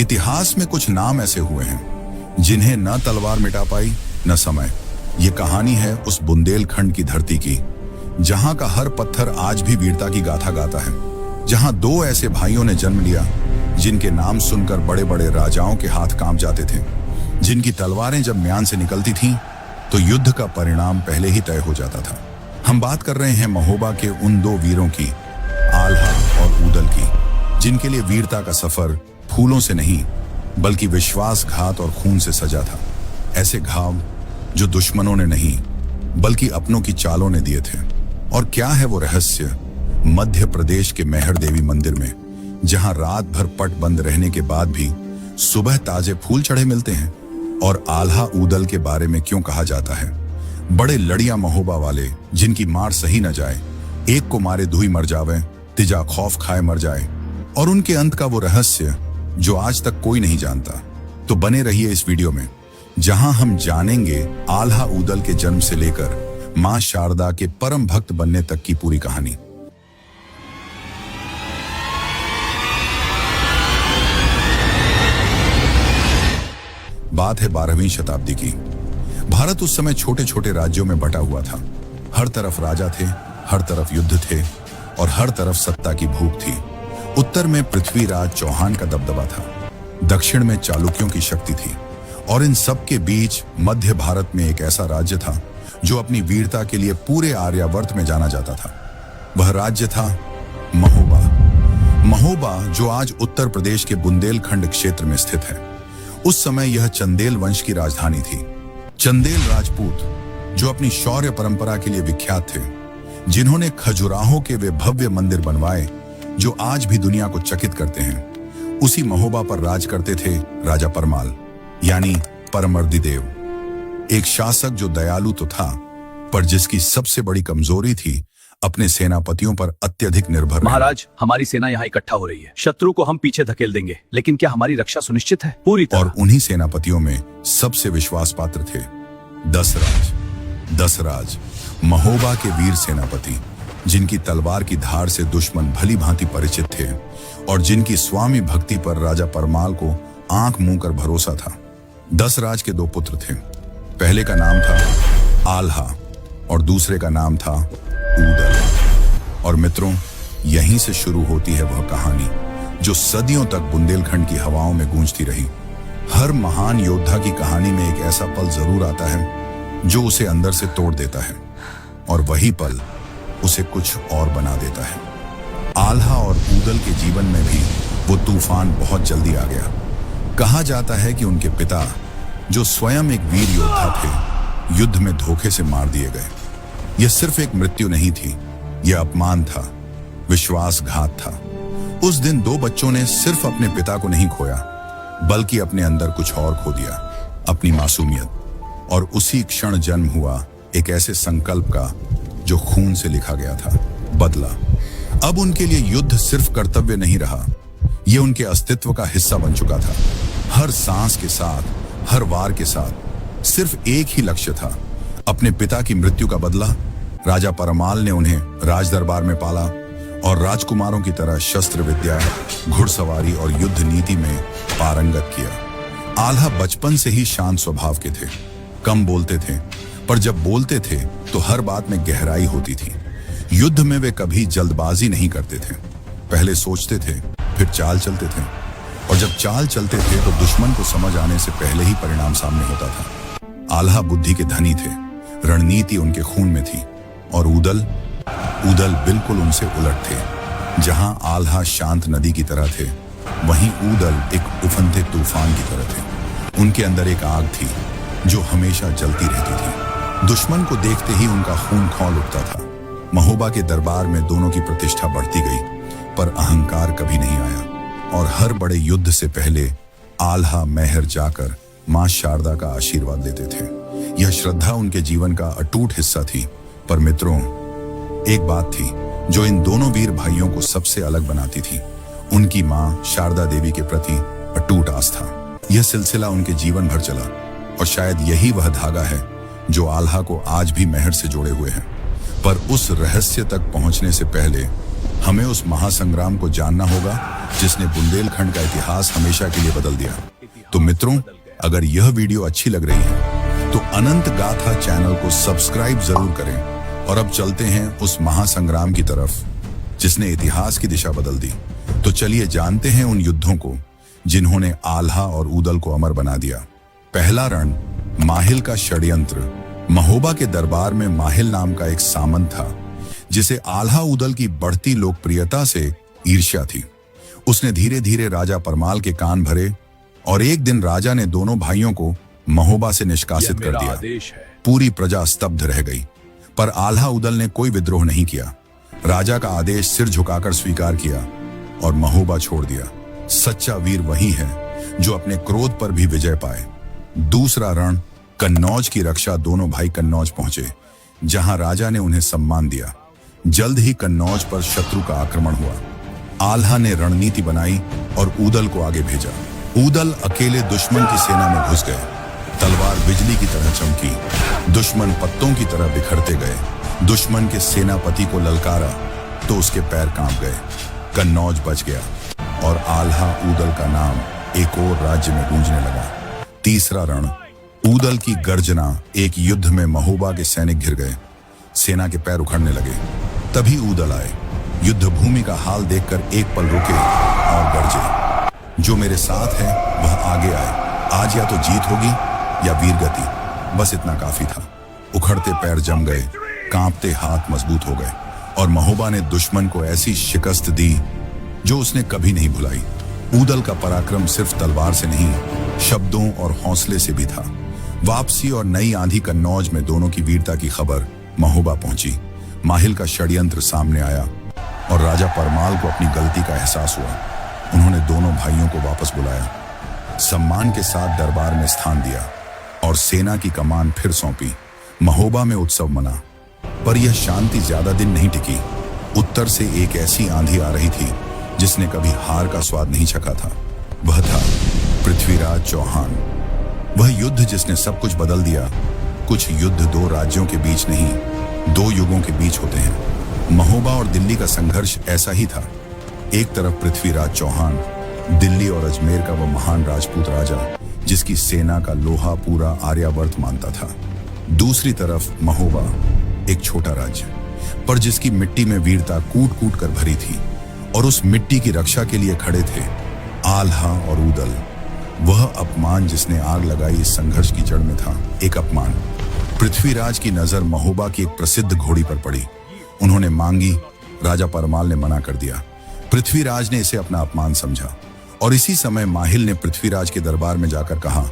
इतिहास में कुछ नाम ऐसे हुए हैं जिन्हें न तलवार मिटा पाई न समय। ये कहानी है उस बुंदेलखंड की धरती की जहां का हर पत्थर आज भी वीरता की गाथा गाता है, जहां दो ऐसे भाइयों ने जन्म लिया जिनके नाम सुनकर बड़े बड़े राजाओं के हाथ कांप जाते थे, जिनकी तलवारें जब म्यान से निकलती थीं तो युद्ध का परिणाम पहले ही तय हो जाता था। हम बात कर रहे हैं महोबा के उन दो वीरों की, आल्हा और ऊदल की, जिनके लिए वीरता का सफर फूलों से नहीं बल्कि विश्वासघात और खून से सजा था। ऐसे घाव जो दुश्मनों ने नहीं बल्कि अपनों की चालों ने दिए थे। और क्या है वो रहस्य मध्य प्रदेश के मैहर देवी मंदिर में, जहां रात भर पट बंद रहने के बाद भी सुबह ताजे फूल चढ़े मिलते हैं। और आल्हा ऊदल के बारे में क्यों कहा जाता है, बड़े लड़िया महोबा वाले जिनकी मार सही न जाए, एक को मारे दुई मर जावे, तिजा खौफ खाए मर जाए, और उनके अंत का वो रहस्य जो आज तक कोई नहीं जानता। तो बने रहिए इस वीडियो में, जहां हम जानेंगे आल्हा ऊदल के जन्म से लेकर मां शारदा के परम भक्त बनने तक की पूरी कहानी। बात है 12वीं शताब्दी की। भारत उस समय छोटे छोटे राज्यों में बटा हुआ था। हर तरफ राजा थे, हर तरफ युद्ध थे और हर तरफ सत्ता की भूख थी। उत्तर में पृथ्वीराज चौहान का दबदबा था, दक्षिण में चालुक्यों की शक्ति थी, और इन सब के बीच मध्य भारत में एक ऐसा राज्य था जो अपनी वीरता के लिए पूरे आर्यावर्त में जाना जाता था। वह राज्य था महोबा। महोबा जो आज उत्तर प्रदेश के बुंदेलखंड क्षेत्र में स्थित है। उस समय यह चंदेल वंश की राजधानी थी। चंदेल राजपूत जो अपनी शौर्य परंपरा के लिए विख्यात थे, जिन्होंने खजुराहों के वे भव्य मंदिर बनवाए जो आज भी दुनिया को चकित करते हैं, उसी महोबा पर राज करते थे राजा परमाल यानी परमर्दी देव, एक शासक जो दयालु तो था पर जिसकी सबसे बड़ी कमजोरी थी अपने सेनापतियों पर अत्यधिक निर्भर। महाराज, हमारी सेना यहाँ इकट्ठा हो रही है। शत्रु को हम पीछे धकेल देंगे, लेकिन क्या हमारी रक्षा सुनिश्चित है? पूरी तरह। और उन्हीं सेनापतियों में सबसे विश्वास पात्र थे दसराज। दसराज महोबा के वीर सेनापति, जिनकी तलवार की धार से दुश्मन भली भांति परिचित थे और जिनकी स्वामी भक्ति पर राजा परमाल को आंख मूंद कर भरोसा था। दसराज के दो पुत्र थे। पहले का नाम था आल्हा और दूसरे का नाम था ऊदल। और मित्रों, यहीं से शुरू होती है वह कहानी जो सदियों तक बुंदेलखंड की हवाओं में गूंजती रही। हर महान योद्धा की कहानी में एक ऐसा पल जरूर आता है जो उसे अंदर से तोड़ देता है, और वही पल उसे कुछ और बना देता है। आल्हा और ऊदल के जीवन में भी वो तूफान बहुत जल्दी आ गया। कहा जाता है कि उनके पिता, जो स्वयं एक वीर योद्धा थे, युद्ध में धोखे से मार दिए गए। यह सिर्फ एक मृत्यु नहीं थी, यह अपमान था, विश्वासघात था। उस दिन दो बच्चों ने सिर्फ अपने पिता को नहीं खोया बल्कि अपने अंदर कुछ और खो दिया, अपनी मासूमियत। और उसी क्षण जन्म हुआ एक ऐसे संकल्प का जो खून से लिखा गया था, बदला। अब उनके लिए युद्ध सिर्फ कर्तव्य नहीं रहा, यह उनके अस्तित्व का हिस्सा बन चुका था। हर सांस के साथ, हर वार के साथ सिर्फ एक ही लक्ष्य था, अपने पिता की मृत्यु का बदला। राजा परमाल ने उन्हें राज दरबार में पाला और राजकुमारों की तरह शस्त्र विद्या, घुड़सवारी और युद्ध नीति में पारंगत किया। आल्हा बचपन से ही शांत स्वभाव के थे, कम बोलते थे, पर जब बोलते थे तो हर बात में गहराई होती थी। युद्ध में वे कभी जल्दबाजी नहीं करते थे, पहले सोचते थे फिर चाल चलते थे, और जब चाल चलते थे तो दुश्मन को समझ आने से पहले ही परिणाम सामने होता था। आल्हा बुद्धि के धनी थे, रणनीति उनके खून में थी, और ऊदल बिल्कुल उनसे उलट थे। जहां आल्हा शांत नदी की तरह थे, वहीं ऊदल एक उफनते तूफान की तरह थे। उनके अंदर एक आग थी जो हमेशा जलती रहती थी। दुश्मन को देखते ही उनका खून खौल उठता था। महोबा के दरबार में दोनों की प्रतिष्ठा बढ़ती गई, पर अहंकार कभी नहीं आया। और हर बड़े युद्ध से पहले आल्हा मैहर जाकर मां शारदा का आशीर्वाद लेते थे। यह श्रद्धा उनके जीवन का अटूट हिस्सा थी। पर मित्रों, एक बात थी जो इन दोनों वीर भाइयों को सबसे अलग बनाती थी, उनकी मां शारदा देवी के प्रति अटूट आस्था। यह सिलसिला उनके जीवन भर चला, और शायद यही वह धागा है जो आल्हा को आज भी मैहर से जोड़े हुए हैं। पर उस रहस्य तक पहुंचने से पहले हमें उस महासंग्राम को जानना होगा जिसने बुंदेलखंड का इतिहास हमेशा के लिए बदल दिया। तो मित्रों, अगर यह वीडियो अच्छी लग रही है तो अनंत गाथा चैनल को सब्सक्राइब जरूर करें। और अब चलते हैं उस महासंग्राम की तरफ जिसने इतिहास की दिशा बदल दी। तो चलिए जानते हैं उन युद्धों को जिन्होंने आल्हा और ऊदल को अमर बना दिया। पहला रण, माहिल का षड्यंत्र। महोबा के दरबार में माहिल नाम का एक सामंत था जिसे आल्हा ऊदल की बढ़ती लोकप्रियता से ईर्ष्या थी। उसने धीरे धीरे राजा परमाल के कान भरे और एक दिन राजा ने दोनों भाइयों को महोबा से निष्कासित कर दिया। पूरी प्रजा स्तब्ध रह गई, पर आल्हा ऊदल ने कोई विद्रोह नहीं किया। राजा का आदेश सिर झुकाकर स्वीकार किया और महोबा छोड़ दिया। सच्चा वीर वही है जो अपने क्रोध पर भी विजय पाए। दूसरा रण, कन्नौज की रक्षा। दोनों भाई कन्नौज पहुंचे जहां राजा ने उन्हें सम्मान दिया। जल्द ही कन्नौज पर शत्रु का आक्रमण हुआ। आल्हा ने रणनीति बनाई और ऊदल को आगे भेजा। ऊदल अकेले दुश्मन की सेना में घुस गए। तलवार बिजली की तरह चमकी, दुश्मन पत्तों की तरह बिखरते गए। दुश्मन के सेनापति को ललकारा तो उसके पैर कांप गए। कन्नौज बच गया और आल्हा ऊदल का नाम एक और राज्य में गूंजने लगा। तीसरा रण, ऊदल की गर्जना। एक युद्ध में महोबा के सैनिक घिर गए। सेना के पैर उखड़ने लगे। तभी ऊदल आए। युद्ध भूमि का हाल देखकर एक पल रुके और गर्जे, जो मेरे साथ है वह आगे आए। आज या तो जीत होगी या वीरगति। बस इतना काफी था। उखड़ते पैर जम गए, कांपते हाथ मजबूत हो गए और महोबा ने दुश्मन को ऐसी शिकस्त दी जो उसने कभी नहीं भुलाई। ऊदल का पराक्रम सिर्फ तलवार से नहीं, शब्दों और हौसले से भी था। वापसी और नई आंधी कन्नौज में दोनों की वीरता की खबर महोबा पहुंची। माहिल का षड्यंत्र सामने आया और राजा परमाल को अपनी गलती का एहसास हुआ। उन्होंने दोनों भाइयों को वापस बुलाया, सम्मान के साथ दरबार में स्थान दिया और सेना की कमान फिर सौंपी। महोबा में उत्सव मना, पर यह शांति ज्यादा दिन नहीं टिकी। उत्तर से एक ऐसी आंधी आ रही थी जिसने कभी हार का स्वाद नहीं चखा था। वह था पृथ्वीराज चौहान। वह युद्ध जिसने सब कुछ बदल दिया। कुछ युद्ध दो राज्यों के बीच नहीं, दो युगों के बीच होते हैं। महोबा और दिल्ली का संघर्ष ऐसा ही था। एक तरफ पृथ्वीराज चौहान, दिल्ली और अजमेर का वह महान राजपूत राजा जिसकी सेना का लोहा पूरा आर्यावर्त मानता था। दूसरी तरफ महोबा, एक छोटा राज्य, पर जिसकी मिट्टी में वीरता कूट कूट कर भरी थी और उस मिट्टी की रक्षा के लिए खड़े थे आल्हा और ऊदल। वह अपमान जिसने आग लगाई इस संघर्ष की जड़ में था, एक अपमान। पृथ्वीराज की नजर महोबा की एक प्रसिद्ध घोड़ी पर पड़ी। उन्होंने मांगी, राजा परमाल ने मना कर दिया। पृथ्वीराज ने इसे अपना अपमान समझा और इसी समय माहिल ने पृथ्वीराज के दरबार में जाकर कहा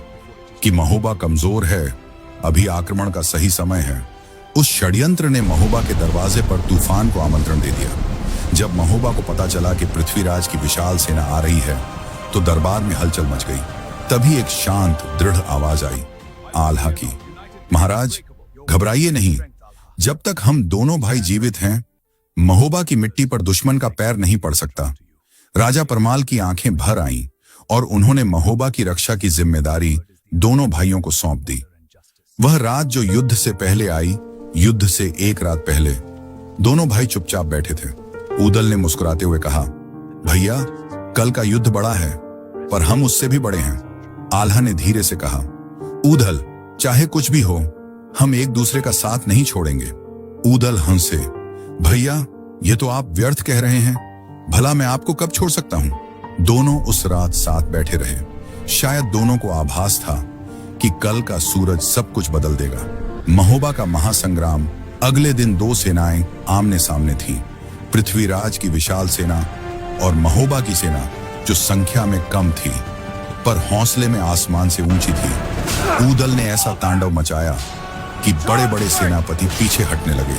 कि महोबा कमजोर है, अभी आक्रमण का सही समय है। उस षड्यंत्र ने महोबा के दरवाजे पर तूफान को आमंत्रण दे दिया। जब महोबा को पता चला कि पृथ्वीराज की विशाल सेना आ रही है तो दरबार में हलचल मच गई। तभी एक शांत दृढ़ आवाज आई, आल्हा की, महाराज घबराइए नहीं। जब तक हम दोनों भाई जीवित हैं, महोबा की मिट्टी पर दुश्मन का पैर नहीं पड़ सकता। राजा परमाल की आंखें भर आईं और उन्होंने महोबा की रक्षा की जिम्मेदारी दोनों भाइयों को सौंप दी। वह रात जो युद्ध से पहले आई, युद्ध से एक रात पहले, दोनों भाई चुपचाप बैठे थे। ऊदल ने मुस्कुराते हुए कहा, भैया कल का युद्ध बड़ा है पर हम उससे भी बड़े हैं। आल्हा ने धीरे से कहा, ऊदल चाहे कुछ भी हो हम एक दूसरे का साथ नहीं छोड़ेंगे। ऊदल हंसे, भैया ये तो आप व्यर्थ कह रहे हैं, भला मैं आपको कब छोड़ सकता हूं। दोनों उस रात साथ बैठे रहे। शायद दोनों को आभास था कि कल का सूरज सब कुछ बदल देगा। महोबा का महासंग्राम। अगले दिन दो सेनाएं आमने सामने थीं, पृथ्वीराज की विशाल सेना और महोबा की सेना जो संख्या में कम थी पर हौसले में आसमान से ऊंची थी। ऊदल ने ऐसा तांडव मचाया कि बड़े बड़े सेनापति पीछे हटने लगे।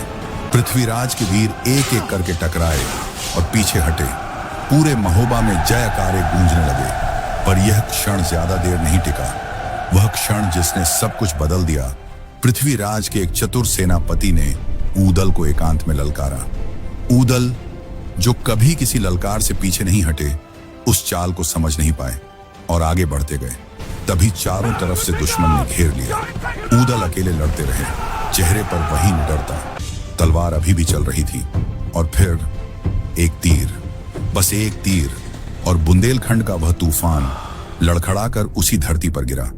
पृथ्वीराज के वीर एक एक करके टकराए और पीछे हटे। पूरे महोबा में जयकारे गूंजने लगे। पर यह क्षण ज्यादा देर नहीं टिका। वह क्षण जिसने सब कुछ बदल दिया। पृथ्वीराज के एक चतुर सेनापति ने ऊदल को एकांत में ललकारा। ऊदल जो कभी किसी ललकार से पीछे नहीं हटे, उस चाल को समझ नहीं पाए और आगे बढ़ते गए। तभी चारों तरफ से दुश्मन ने घेर लिया। ऊदल अकेले लड़ते रहे, चेहरे पर वही निडरता। तलवार अभी भी चल रही थी और फिर एक तीर, बस एक तीर, और बुंदेलखंड का वह तूफान लड़खड़ाकर उसी धरती पर गिरा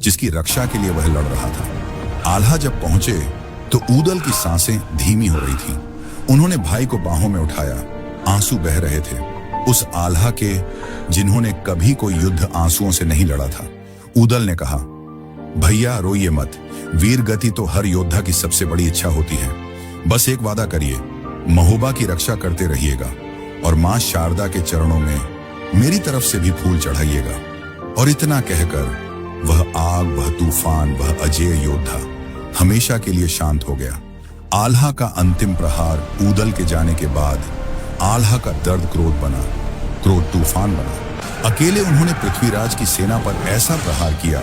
जिसकी रक्षा के लिए वह लड़ रहा था। आल्हा जब पहुंचे तो ऊदल की सांसें धीमी हो रही थी। उन्होंने भाई को बाहों में उठाया, आंसू बह रहे थे। उस आल्हा के जिन्होंने कभी कोई युद्ध आंसुओं से नहीं लड़ा था। ऊदल ने कहा, भैया रोइए मत, वीर गति तो हर योद्धा की सबसे बड़ी इच्छा होती है। बस एक वादा करिए, महोबा की रक्षा करते रहिएगा और मां शारदा के चरणों में मेरी तरफ से भी फूल चढ़ाइएगा। और इतना कहकर वह आग, वह तूफान, वह अजेय योद्धा हमेशा के लिए शांत हो गया। आल्हा का अंतिम प्रहार ऊदल के जाने के बाद आल्हा का दर्द क्रोध बना, क्रोध तूफान बना। अकेले उन्होंने पृथ्वीराज की सेना पर ऐसा प्रहार किया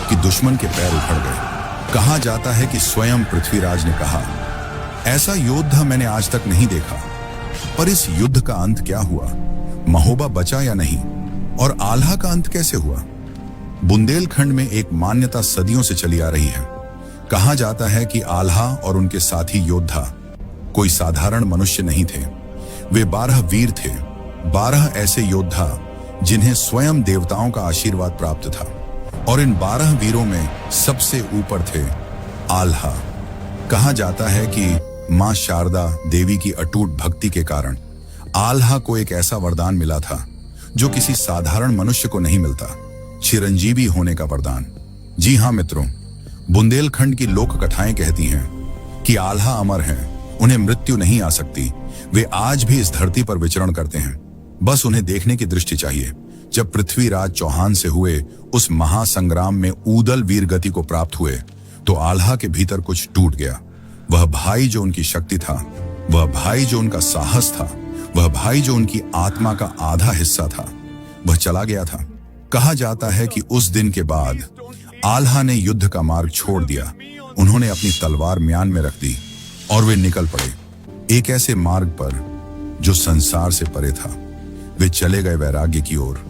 कि दुश्मन के पैर उखड़ गए। कहा जाता है कि स्वयं पृथ्वीराज ने कहा, ऐसा योद्धा मैंने आज तक नहीं देखा। पर इस युद्ध का अंत क्या हुआ? महोबा बचा या नहीं? और आल्हा का अंत कैसे हुआ? बुंदेलखंड में एक मान्यता सदियों से चली आ रही है। कहा जाता है कि आल्हा और उनके साथी योद्धा कोई साधारण मनुष्य नहीं थे। वे 12 वीर थे, 12 ऐसे योद्धा जिन्हें स्वयं देवताओं का आशीर्वाद प्राप्त था। और इन 12 वीरों में सबसे ऊपर थे आल्हा। कहा जाता है कि मां शारदा देवी की अटूट भक्ति के कारण आल्हा को एक ऐसा वरदान मिला था जो किसी साधारण मनुष्य को नहीं मिलता, चिरंजीवी होने का वरदान। जी हां मित्रों, बुंदेलखंड की लोक कथाएं कहती हैं कि आल्हा अमर हैं, उन्हें मृत्यु नहीं आ सकती। वे आज भी इस धरती पर विचरण करते हैं, बस उन्हें देखने की दृष्टि चाहिए। जब पृथ्वीराज चौहान से हुए उस महासंग्राम में ऊदल वीर गति को प्राप्त हुए तो आल्हा के भीतर कुछ टूट गया। वह भाई जो उनकी शक्ति था, वह भाई जो उनका साहस था, वह भाई जो उनकी आत्मा का आधा हिस्सा था, वह चला गया था। कहा जाता है कि उस दिन के बाद आल्हा ने युद्ध का मार्ग छोड़ दिया। उन्होंने अपनी तलवार म्यान में रख दी और वे निकल पड़े एक ऐसे मार्ग पर जो संसार से परे था। वे चले गए वैराग्य की ओर।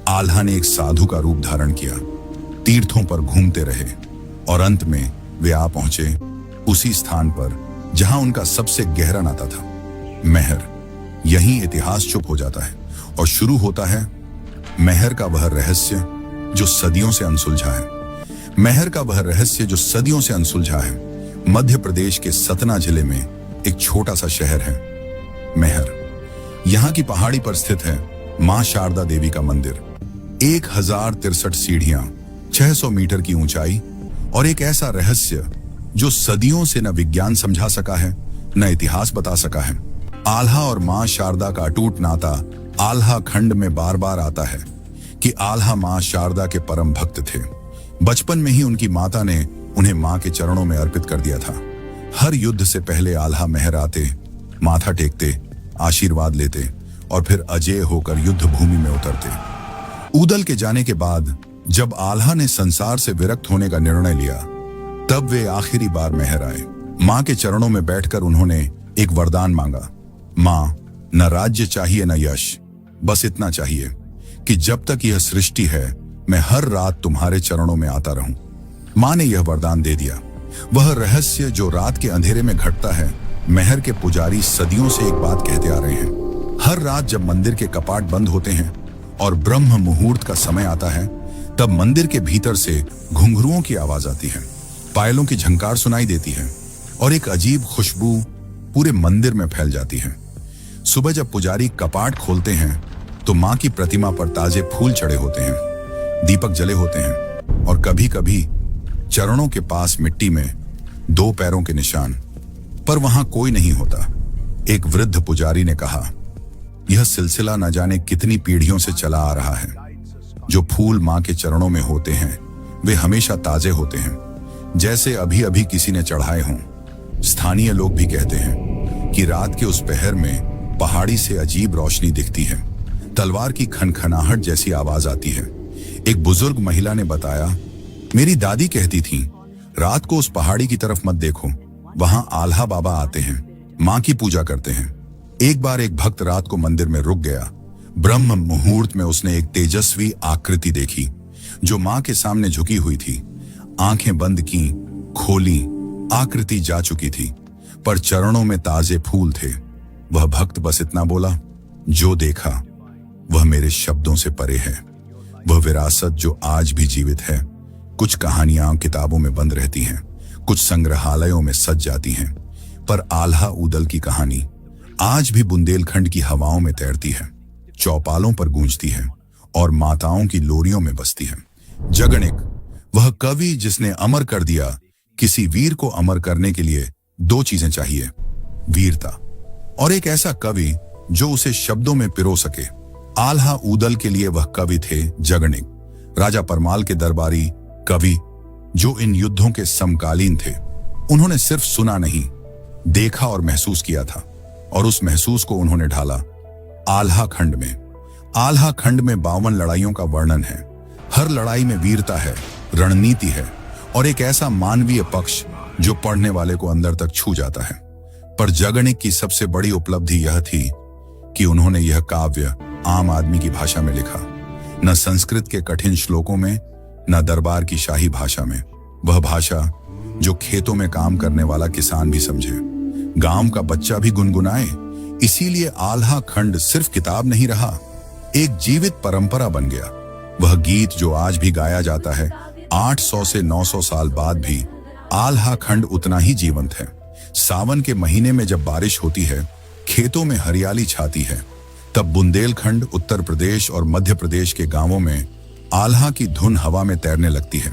आल्हा ने एक साधु का रूप धारण किया, तीर्थों पर घूमते रहे और अंत में वे आ पहुंचे उसी स्थान पर जहां उनका सबसे गहरा नाता था, मेहर। यहीं इतिहास चुप हो जाता है और शुरू होता है मेहर का वह रहस्य जो सदियों से अनसुलझा है। मेहर का वह रहस्य जो सदियों से अनसुलझा है। मध्य प्रदेश के सतना जिले में एक छोटा सा शहर है मेहर। यहां की पहाड़ी पर स्थित है मां शारदा देवी का मंदिर। 1063 सीढ़ियां, 600 मीटर की ऊंचाई और एक ऐसा रहस्य जो सदियों से न विज्ञान समझा सका है न इतिहास बता सका है। आल्हा और मां शारदा का अटूट नाता आल्हा खंड में बार बार आता है कि आल्हा मां शारदा के परम भक्त थे। बचपन में ही उनकी माता ने उन्हें मां के चरणों में अर्पित कर दिया था। हर युद्ध से पहले आल्हा मेहर आते, माथा टेकते, आशीर्वाद लेते और फिर अजेय होकर युद्ध भूमि में उतरते। ऊदल के जाने के बाद जब आल्हा ने संसार से विरक्त होने का निर्णय लिया तब वे आखिरी बार मेहर आए। मां के चरणों में बैठकर उन्होंने एक वरदान मांगा, मां, न राज्य चाहिए न यश, बस इतना चाहिए कि जब तक यह सृष्टि है मैं हर रात तुम्हारे चरणों में आता रहूं। मां ने यह वरदान दे दिया। वह रहस्य जो रात के अंधेरे में घटता है, मेहर के पुजारी सदियों से एक बात कहते आ रहे हैं। हर रात जब मंदिर के कपाट बंद होते हैं और ब्रह्म मुहूर्त का समय आता है तब मंदिर के भीतर से घुंघरुओं की आवाज आती है, पायलों की झंकार सुनाई देती है और एक अजीब खुशबू पूरे मंदिर में फैल जाती है। सुबह जब पुजारी कपाट खोलते हैं तो मां की प्रतिमा पर ताजे फूल चढ़े होते हैं, दीपक जले होते हैं और कभी कभी चरणों के पास मिट्टी में 2 पैरों के निशान, पर वहां कोई नहीं होता। एक वृद्ध पुजारी ने कहा, यह सिलसिला न जाने कितनी पीढ़ियों से चला आ रहा है। जो फूल मां के चरणों में होते हैं वे हमेशा ताजे होते हैं, जैसे अभी अभी किसी ने चढ़ाए हों। स्थानीय लोग भी कहते हैं कि रात के उस पहर में पहाड़ी से अजीब रोशनी दिखती है, तलवार की खनखनाहट जैसी आवाज आती है। एक बुजुर्ग महिला ने बताया, मेरी दादी कहती थी, रात को उस पहाड़ी की तरफ मत देखो, वहां आल्हा बाबा आते हैं, मां की पूजा करते हैं। एक बार एक भक्त रात को मंदिर में रुक गया। ब्रह्म मुहूर्त में उसने एक तेजस्वी आकृति देखी जो मां के सामने झुकी हुई थी। आंखें बंद की, खोली, आकृति जा चुकी थी, पर चरणों में ताजे फूल थे। वह भक्त बस इतना बोला, जो देखा वह मेरे शब्दों से परे है। वह विरासत जो आज भी जीवित है। कुछ कहानियां किताबों में बंद रहती हैं, कुछ संग्रहालयों में सज जाती हैं, पर आल्हा ऊदल की कहानी आज भी बुंदेलखंड की हवाओं में तैरती है, चौपालों पर गूंजती है और माताओं की लोरियों में बसती है। जगणिक, वह कवि जिसने अमर कर दिया। किसी वीर को अमर करने के लिए दो चीजें चाहिए, वीरता और एक ऐसा कवि जो उसे शब्दों में पिरो सके। आल्हा ऊदल के लिए वह कवि थे जगणिक, राजा परमाल के दरबारी कवि जो इन युद्धों के समकालीन थे। उन्होंने सिर्फ सुना नहीं, देखा और महसूस किया था, और उस महसूस को उन्होंने ढाला आल्हा खंड में। आल्हा खंड में 52 लड़ाइयों का वर्णन है। हर लड़ाई में वीरता है, रणनीति है और एक ऐसा मानवीय पक्ष जो पढ़ने वाले को अंदर तक छू जाता है। पर जगणिक की सबसे बड़ी उपलब्धि यह थी कि उन्होंने यह काव्य आम आदमी की भाषा में लिखा, न संस्कृत के कठिन श्लोकों में, न दरबार की शाही भाषा में। वह भाषा जो खेतों में काम करने वाला किसान भी समझे, गांव का बच्चा भी गुनगुनाए। इसीलिए आल्हा खंड सिर्फ किताब नहीं रहा, एक जीवित परंपरा बन गया। वह गीत जो आज भी गाया जाता है, 800 से 900 साल बाद भी आल्हा खंड उतना ही जीवंत है। सावन के महीने में जब बारिश होती है, खेतों में हरियाली छाती है, तब बुंदेलखंड, उत्तर प्रदेश और मध्य प्रदेश के गांवों में आल्हा की धुन हवा में तैरने लगती है।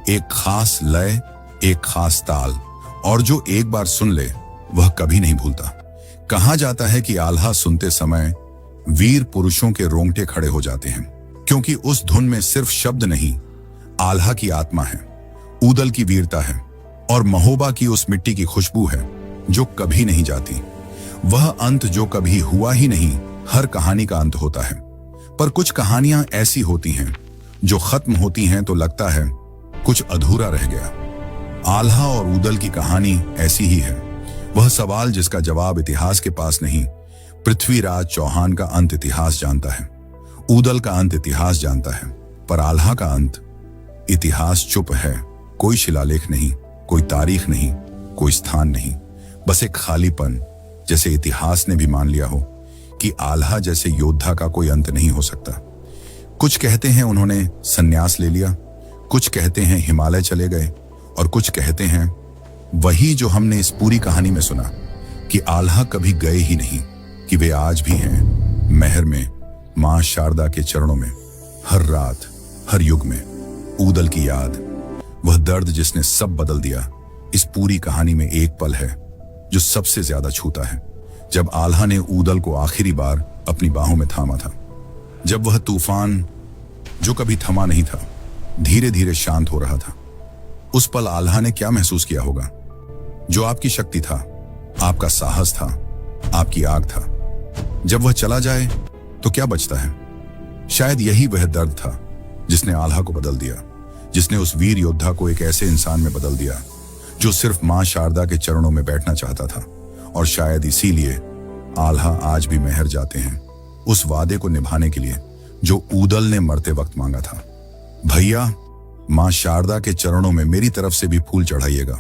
एक खास लय, एक खास ताल, और जो एक बार सुन ले वह कभी नहीं भूलता। कहा जाता है कि आल्हा सुनते समय वीर पुरुषों के रोंगटे खड़े हो जाते हैं, क्योंकि उस धुन में सिर्फ शब्द नहीं, आल्हा की आत्मा है, ऊदल की वीरता है और महोबा की उस मिट्टी की खुशबू है जो कभी नहीं जाती। वह अंत जो कभी हुआ ही नहीं। हर कहानी का अंत होता है, पर कुछ कहानियां ऐसी होती हैं जो खत्म होती हैं तो लगता है कुछ अधूरा रह गया। आल्हा और ऊदल की कहानी ऐसी ही है। वह सवाल जिसका जवाब इतिहास के पास नहीं, पृथ्वीराज चौहान का अंत इतिहास जानता है, ऊदल का अंत इतिहास जानता है, पर आल्हा का अंत इतिहास चुप है। कोई शिलालेख नहीं, कोई तारीख नहीं, कोई स्थान नहीं, बस एक खालीपन, जैसे इतिहास ने भी मान लिया हो कि आल्हा जैसे योद्धा का कोई अंत नहीं हो सकता। कुछ कहते हैं उन्होंने संन्यास ले लिया, कुछ कहते हैं हिमालय चले गए, और कुछ कहते हैं वही जो हमने इस पूरी कहानी में सुना कि आल्हा कभी गए ही नहीं, कि वे आज भी हैं महर में, मां शारदा के चरणों में, हर रात, हर युग में। ऊदल की याद, वह दर्द जिसने सब बदल दिया। इस पूरी कहानी में एक पल है जो सबसे ज्यादा छूता है, जब आल्हा ने ऊदल को आखिरी बार अपनी बाहों में थामा था। जब वह तूफान जो कभी थमा नहीं था धीरे धीरे शांत हो रहा था। उस पल आल्हा ने क्या महसूस किया होगा? जो आपकी शक्ति था, आपका साहस था, आपकी आग था, जब वह चला जाए तो क्या बचता है? शायद यही वह दर्द था जिसने आल्हा को बदल दिया, जिसने उस वीर योद्धा को एक ऐसे इंसान में बदल दिया जो सिर्फ मां शारदा के चरणों में बैठना चाहता था। और शायद इसीलिए आल्हा आज भी महर जाते हैं, उस वादे को निभाने के लिए जो ऊदल ने मरते वक्त मांगा था। भैया, मां शारदा के चरणों में मेरी तरफ से भी फूल चढ़ाइएगा।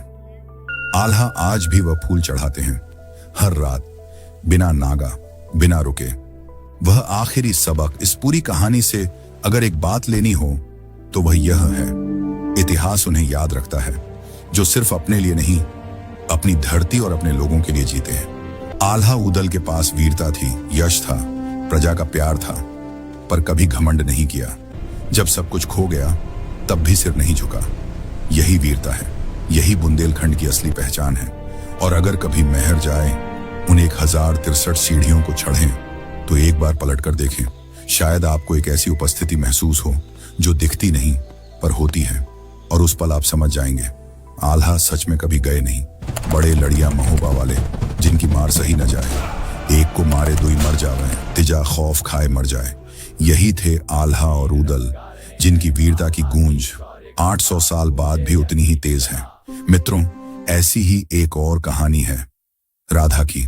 आल्हा आज भी वह फूल चढ़ाते हैं, हर रात, बिना नागा, बिना रुके। वह आखिरी सबक इस पूरी कहानी से अगर एक बात लेनी हो तो वह यह है, इतिहास उन्हें याद रखता है जो सिर्फ अपने लिए नहीं, अपनी धरती और अपने लोगों के लिए जीते हैं। आल्हा ऊदल के पास वीरता थी, यश था, प्रजा का प्यार था, पर कभी घमंड नहीं किया। जब सब कुछ खो गया तब भी सिर नहीं झुका। यही वीरता है, यही बुंदेलखंड की असली पहचान है। और अगर कभी महर जाए, उन 1063 सीढ़ियों को चढ़ें तो एक बार पलट कर देखें। शायद आपको एक ऐसी उपस्थिति महसूस हो जो दिखती नहीं पर होती है, और उस पल आप समझ जाएंगे आल्हा सच में कभी गए नहीं। बड़े लड़िया महोबा वाले जिनकी मार सही न जाए, एक को मारे दुई मर जावे, तिजा खौफ खाए मर जाए। यही थे आल्हा और ऊदल, जिनकी वीरता की गूंज 800 साल बाद भी उतनी ही तेज है। मित्रों, ऐसी ही एक और कहानी है राधा की।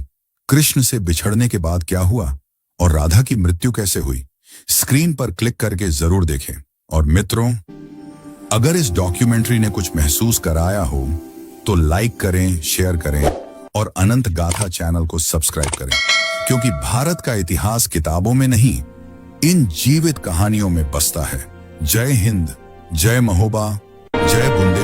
कृष्ण से बिछड़ने के बाद क्या हुआ और राधा की मृत्यु कैसे हुई, स्क्रीन पर क्लिक करके जरूर देखें। और मित्रों, अगर इस डॉक्यूमेंट्री ने कुछ महसूस कराया हो तो लाइक करें, शेयर करें और अनंत गाथा चैनल को सब्सक्राइब करें। क्योंकि भारत का इतिहास किताबों में नहीं, इन जीवित कहानियों में बसता है। जय हिंद, जय महोबा, जय बुंदेलखंड।